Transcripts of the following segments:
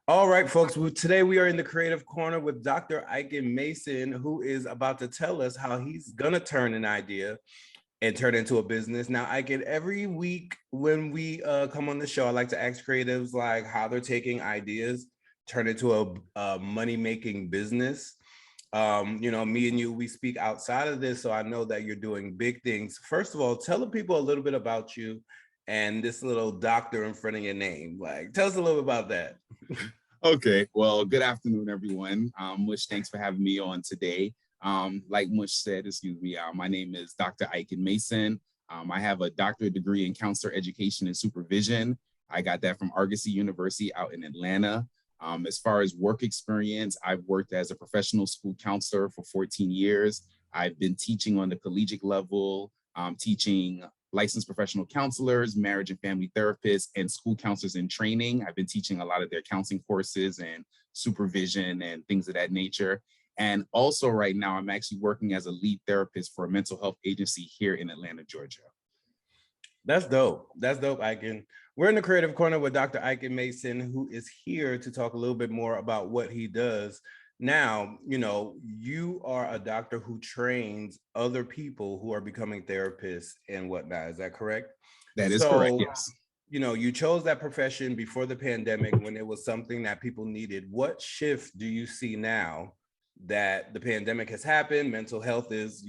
All right, folks. Today we are in the creative corner with Dr. Ike Mason, who is about to tell us how he's gonna turn an idea and turn it into a business. Now, Ike, every week when we come on the show, I like to ask creatives like how they're taking ideas, turn it to a money-making business. Me and you, we speak outside of this, so I know that you're doing big things. First of all, tell the people a little bit about you and this little doctor in front of your name. Like, tell us a little bit about that. Okay, well, good afternoon, everyone. Mush, thanks for having me on today. Like Mush said, my name is Dr. Ike Mason. I have a doctorate degree in counselor education and supervision. I got that from Argosy University out in Atlanta. As far as work experience, I've worked as a professional school counselor for 14 years. I've been teaching on the collegiate level, teaching licensed professional counselors, marriage and family therapists, and school counselors in training. I've been teaching a lot of their counseling courses and supervision and things of that nature. And also right now, I'm actually working as a lead therapist for a mental health agency here in Atlanta, Georgia. That's dope. That's dope, Ike. We're in the creative corner with Dr. Ike Mason, who is here to talk a little bit more about what he does. Now, you are a doctor who trains other people who are becoming therapists and whatnot. Is that correct? That is correct, So, yes. you chose that profession before the pandemic when it was something that people needed. What shift do you see now that the pandemic has happened? Mental health is,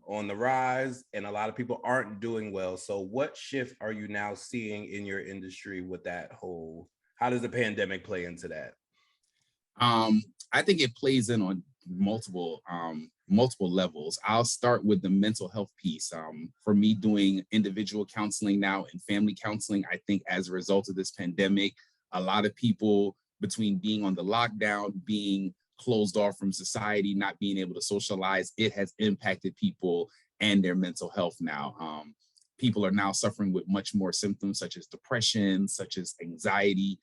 on the rise, and a lot of people aren't doing well. So what shift are you now seeing in your industry with that whole, how does the pandemic play into that? Um, I think it plays in on multiple levels. I'll start with the mental health piece. For me, doing individual counseling now and family counseling, I think as a result of this pandemic, a lot of people between being on the lockdown, being closed off from society, not being able to socialize, it has impacted people and their mental health now. People are now suffering with much more symptoms such as depression, such as anxiety,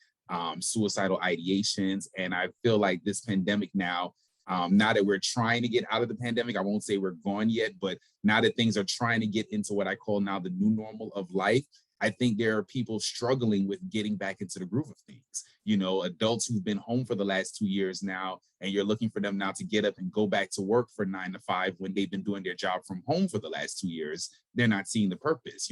suicidal ideations. And I feel like this pandemic now that we're trying to get out of the pandemic, I won't say we're gone yet, but now that things are trying to get into what I call now the new normal of life, I think there are people struggling with getting back into the groove of things. Adults who've been home for the last 2 years now, and you're looking for them now to get up and go back to work for 9 to 5 when they've been doing their job from home for the last 2 years. They're not seeing the purpose.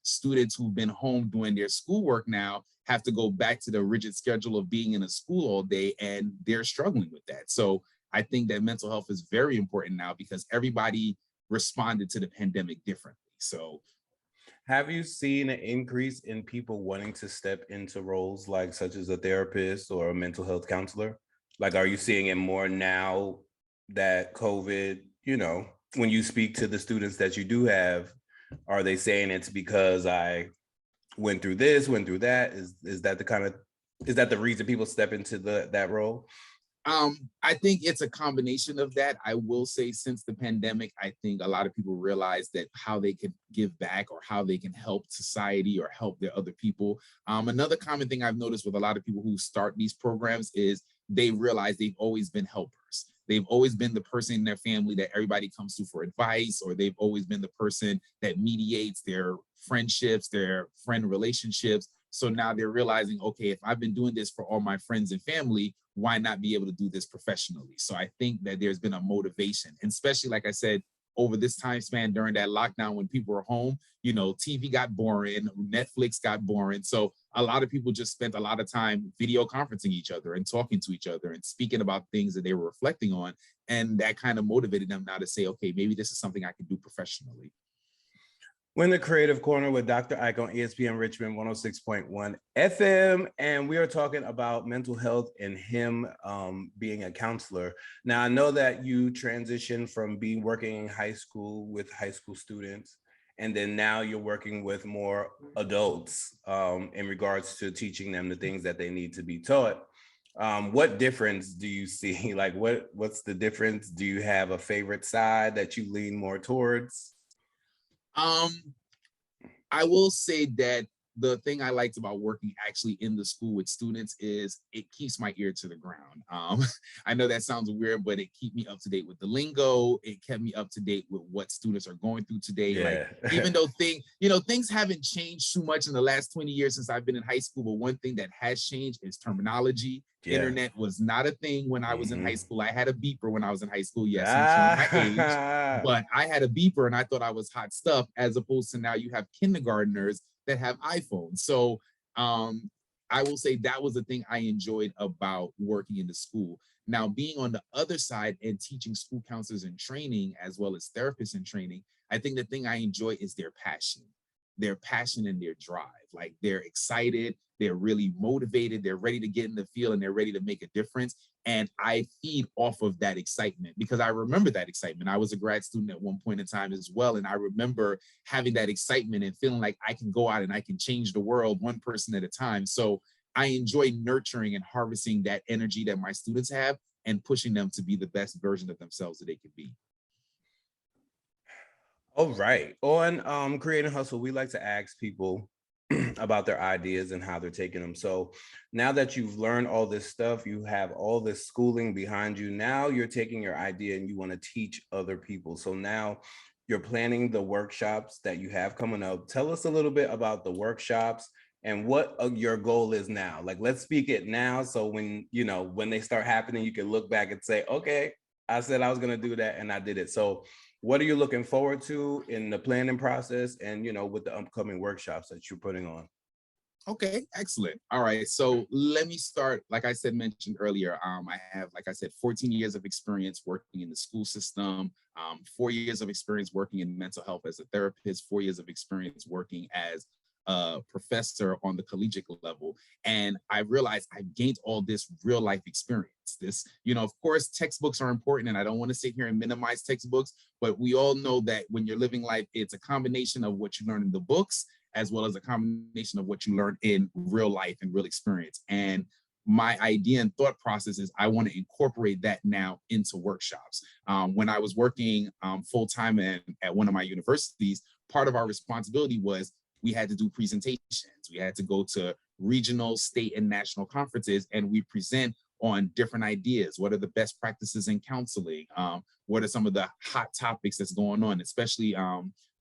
Students who've been home doing their schoolwork now have to go back to the rigid schedule of being in a school all day, and they're struggling with that. So I think that mental health is very important now because everybody responded to the pandemic differently. So Have you seen an increase in people wanting to step into roles like such as a therapist or a mental health counselor? Like, are you seeing it more now that COVID, when you speak to the students that you do have, are they saying it's because I went through this, went through that? Is that is that the reason people step into that role? I think it's a combination of that. I will say since the pandemic, I think a lot of people realize that how they can give back or how they can help society or help their other people. Another common thing I've noticed with a lot of people who start these programs is they realize they've always been helpers. They've always been the person in their family that everybody comes to for advice, or they've always been the person that mediates their friendships, their friend relationships. So now they're realizing, okay, if I've been doing this for all my friends and family, why not be able to do this professionally? So I think that there's been a motivation, and especially like I said, over this time span during that lockdown when people were home, TV got boring, Netflix got boring. So a lot of people just spent a lot of time video conferencing each other and talking to each other and speaking about things that they were reflecting on. And that kind of motivated them now to say, okay, maybe this is something I can do professionally. We're in the Creative Corner with Dr. Ike on ESPN Richmond 106.1 FM, and we are talking about mental health and him being a counselor. Now, I know that you transitioned from working in high school with high school students, and then now you're working with more adults in regards to teaching them the things that they need to be taught. What difference do you see? Like, what's the difference? Do you have a favorite side that you lean more towards? I will say that the thing I liked about working actually in the school with students is it keeps my ear to the ground. I know that sounds weird, but it keep me up to date with the lingo. It kept me up to date with what students are going through today. Like, Yeah. even though things haven't changed too much in the last 20 years since I've been in high school, but one thing that has changed is terminology. Yeah. Internet was not a thing when I was in high school. I had a beeper when I was in high school. Yes, I'm showing my age, but I had a beeper and I thought I was hot stuff, as opposed to now you have kindergartners that have iPhones. So I will say that was the thing I enjoyed about working in the school. Now, being on the other side and teaching school counselors in training, as well as therapists in training, I think the thing I enjoy is their passion and their drive. Like, they're excited, they're really motivated, they're ready to get in the field, and they're ready to make a difference. And I feed off of that excitement because I remember that excitement. I was a grad student at one point in time as well. And I remember having that excitement and feeling like I can go out and I can change the world one person at a time. So I enjoy nurturing and harvesting that energy that my students have and pushing them to be the best version of themselves that they can be. All right. On Creating Hustle, we like to ask people about their ideas and how they're taking them. So now that you've learned all this stuff, you have all this schooling behind you. Now you're taking your idea and you want to teach other people. So now you're planning the workshops that you have coming up. Tell us a little bit about the workshops and what your goal is now. Like, let's speak it now. So when they start happening, you can look back and say, okay, I said I was going to do that and I did it. So what are you looking forward to in the planning process and, with the upcoming workshops that you're putting on? Okay, excellent. All right, so let me start. Like I said, mentioned earlier, I have, like I said, 14 years of experience working in the school system, 4 years of experience working in mental health as a therapist, 4 years of experience working as a professor on the collegiate level. And I realized I've gained all this real life experience. This, of course, textbooks are important, and I don't want to sit here and minimize textbooks, but we all know that when you're living life, it's a combination of what you learn in the books as well as a combination of what you learn in real life and real experience. And my idea and thought process is I want to incorporate that now into workshops. When I was working full-time at one of my universities, part of our responsibility was we had to do presentations. We had to go to regional, state, and national conferences, and we present on different ideas. What are the best practices in counseling? What are some of the hot topics that's going on, especially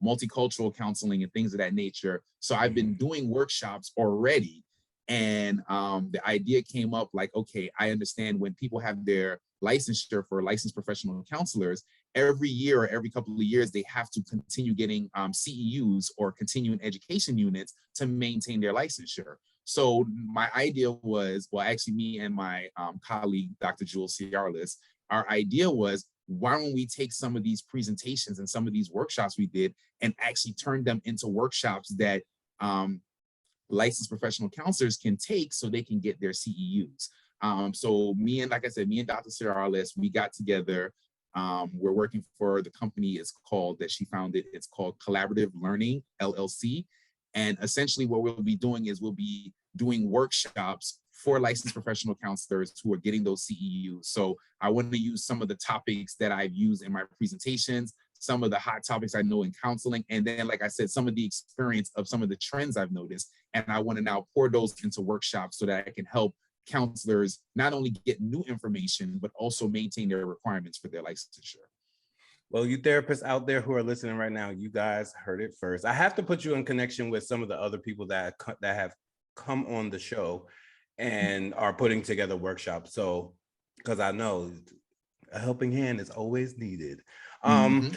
multicultural counseling and things of that nature. So I've been doing workshops already. And the idea came up like, okay, I understand when people have their licensure for licensed professional counselors, every year or every couple of years, they have to continue getting CEUs or continuing education units to maintain their licensure. So my idea was, well, actually me and my colleague, Dr. Jules Ciarlis, our idea was, why don't we take some of these presentations and some of these workshops we did and actually turn them into workshops that licensed professional counselors can take so they can get their CEUs. So like I said, me and Dr. Ciarlis, we got together. We're working for the company that she founded. It's called Collaborative Learning, LLC. And essentially what we'll be doing is we'll be doing workshops for licensed professional counselors who are getting those CEUs. So I want to use some of the topics that I've used in my presentations, some of the hot topics I know in counseling, and then, like I said, some of the experience of some of the trends I've noticed. And I want to now pour those into workshops so that I can help counselors not only get new information, but also maintain their requirements for their licensure. Well, you therapists out there who are listening right now, you guys heard it first. I have to put you in connection with some of the other people that have come on the show and are putting together workshops. So, because I know a helping hand is always needed. So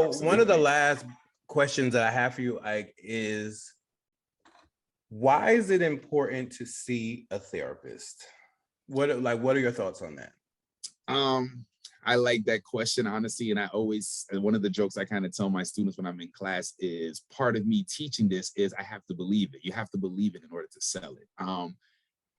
absolutely. One of the last questions that I have for you, Ike, is why is it important to see a therapist? What are your thoughts on that? I like that question, honestly. And one of the jokes I kind of tell my students when I'm in class is part of me teaching this is I have to believe it. You have to believe it in order to sell it.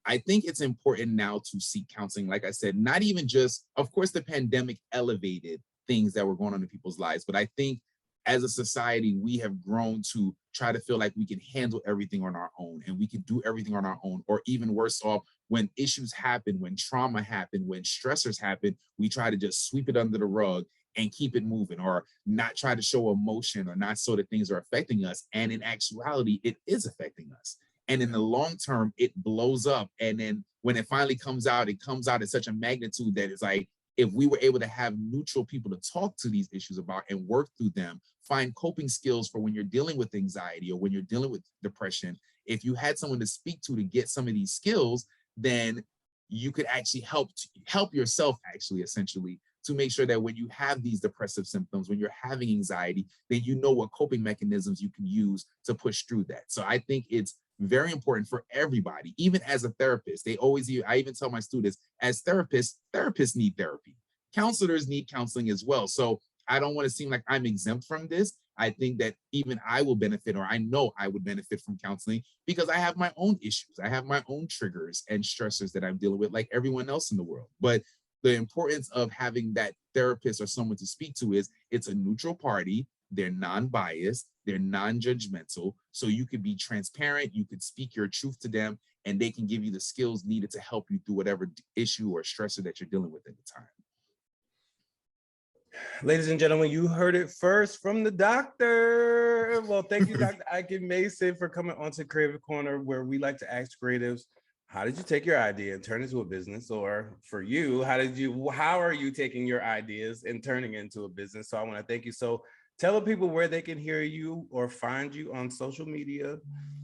I think it's important now to seek counseling. Like I said, not even just, of course, the pandemic elevated things that were going on in people's lives, but I think as a society, we have grown to try to feel like we can handle everything on our own and we can do everything on our own, or even worse off, when issues happen, when trauma happen, when stressors happen, we try to just sweep it under the rug and keep it moving, or not try to show emotion, or not so that things are affecting us. And in actuality, it is affecting us. And in the long term, it blows up. And then when it finally comes out, it comes out at such a magnitude that it's like, if we were able to have neutral people to talk to these issues about and work through them, find coping skills for when you're dealing with anxiety or when you're dealing with depression, if you had someone to speak to get some of these skills, then you could actually help yourself, actually, essentially, to make sure that when you have these depressive symptoms, when you're having anxiety, then you know what coping mechanisms you can use to push through that. So I think it's very important for everybody, even as a therapist. I even tell my students, as therapists need therapy. Counselors need counseling as well. So I don't want to seem like I'm exempt from this. I think that even I will benefit, or I know I would benefit from counseling, because I have my own issues. I have my own triggers and stressors that I'm dealing with, like everyone else in the world. But the importance of having that therapist or someone to speak to is, it's a neutral party. They're non-biased, they're non-judgmental. So you could be transparent, you could speak your truth to them, and they can give you the skills needed to help you through whatever issue or stressor that you're dealing with at the time. Ladies and gentlemen, you heard it first from the doctor. Well, thank you, Dr. Ike Mason, for coming onto Creative Corner, where we like to ask creatives, how did you take your idea and turn it into a business? Or for you, how are you taking your ideas and turning it into a business? So I want to thank you. So tell the people where they can hear you or find you on social media.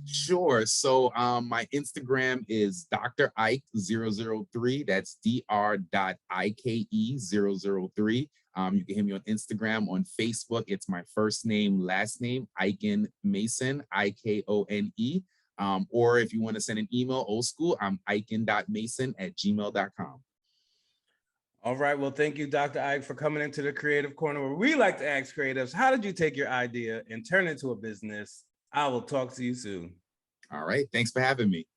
Sure. So my Instagram is Dr. Ike 003. That's Dr.Ike003. You can hit me on Instagram, on Facebook. It's my first name, last name, Iken Mason, Ikone. Or if you want to send an email, old school, I'm iken.mason@gmail.com. All right. Well, thank you, Dr. Ike, for coming into the Creative Corner, where we like to ask creatives, how did you take your idea and turn it into a business? I will talk to you soon. All right. Thanks for having me.